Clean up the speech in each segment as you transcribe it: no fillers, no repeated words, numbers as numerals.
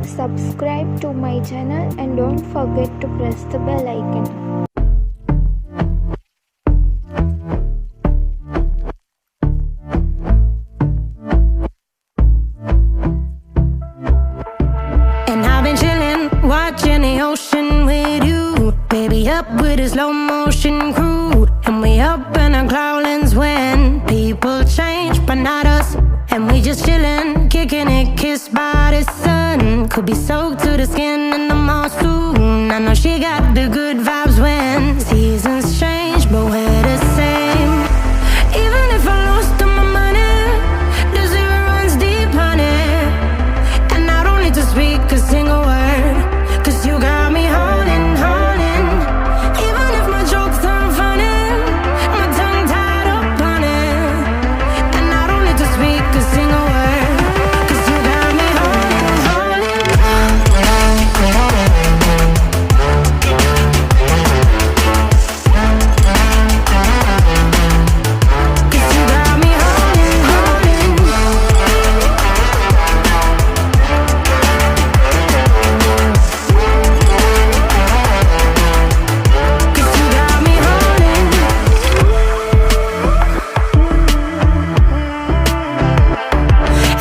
subscribe to my channel and don't forget to press the bell icon. And I've been chillin', watching the ocean with you. Baby up with a slow motion crew. And we up in our cloudlands when people change, but not us. And we just chillin', kicking it, kissed by the sun. Could be soaked to the skin in the mall soon. I know she got the good vibes when seasons change, but we're the same. Even if I lost all my money, the zero runs deep, honey. And I don't need to speak a single word, 'cause you got me holding, holding. Even if my jokes aren't funny, my tongue tied up on it. And I don't need to speak a single word, 'cause you got me holding, holding. 'Cause you got me holding, holding. 'Cause you got me holding.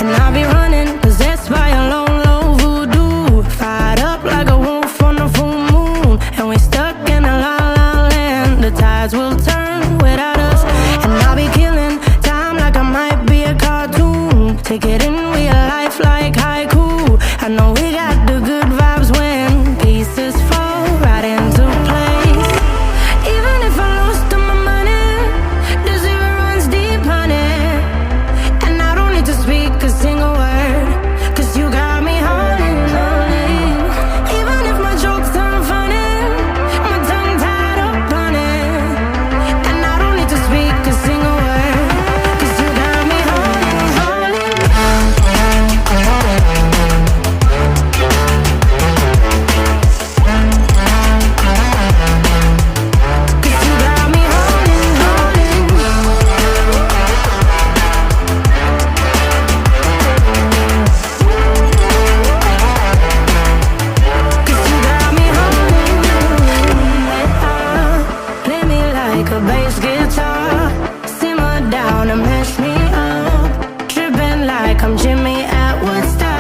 And I'll be running, possessed by a low, low voodoo. Fired up like a wolf on a full moon. And we stuck in a la la land. The tides will turn without us. And I'll be killing time like I might be a cartoon. Take it in real life like haiku. I know we got the good vibes when pieces fall right into place. Even if I lost all my money, the zero runs deep, honey. And I don't need to speak a single word, 'cause you got me holding, holding. Even if my jokes aren't funny, my tongue tied up on it. And I don't need to speak a single word, 'cause you got me holding, holding. 'Cause you got me holding, holding. 'Cause you got me holding. Play me like a bass guitar, simmer down and mash me up, tripping like I'm Jimmy at Woodstock.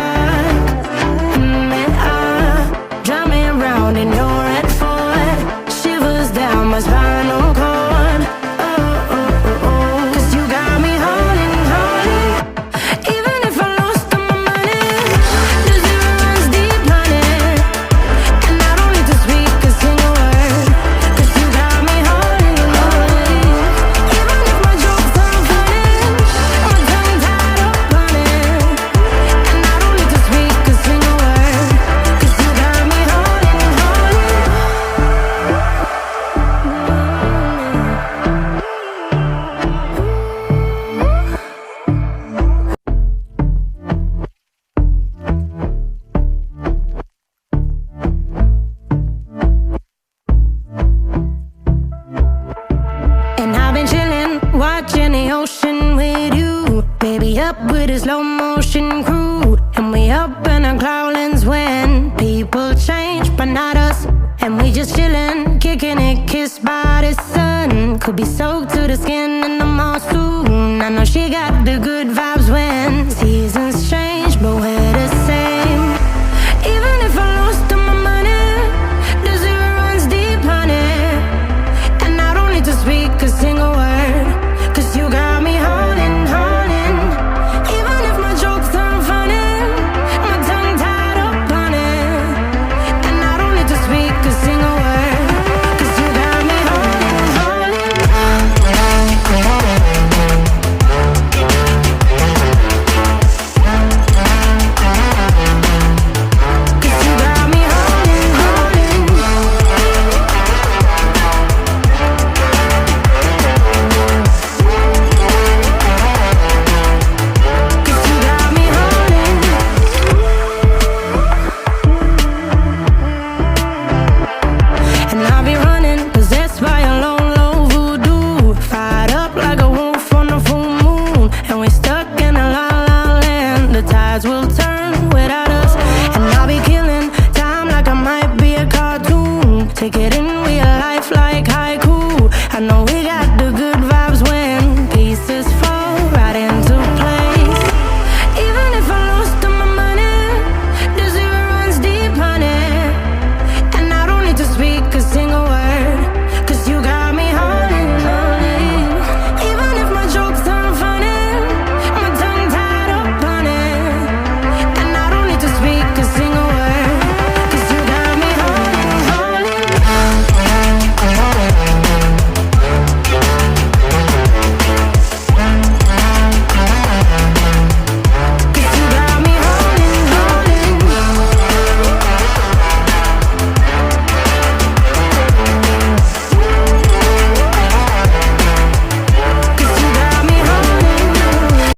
Drive me around in your red Ford, shivers down my spinal cord. Oh, oh, oh, oh. 'Cause you got me holding, holding. Even if I lost all my money, the zero runs deep, honey. And I don't need to speak a single word, 'cause you got me holding, holding. Even if my jokes aren't funny, my tongue tied up on it. And I don't need to speak a single word, 'cause you got me holding, holding. And I've been chillin', watching the ocean with you. Baby up with a slow motion crew. And we up in our cloudlands when people change, but not us. And we just chillin', kicking it, kissed by the sun. Could be so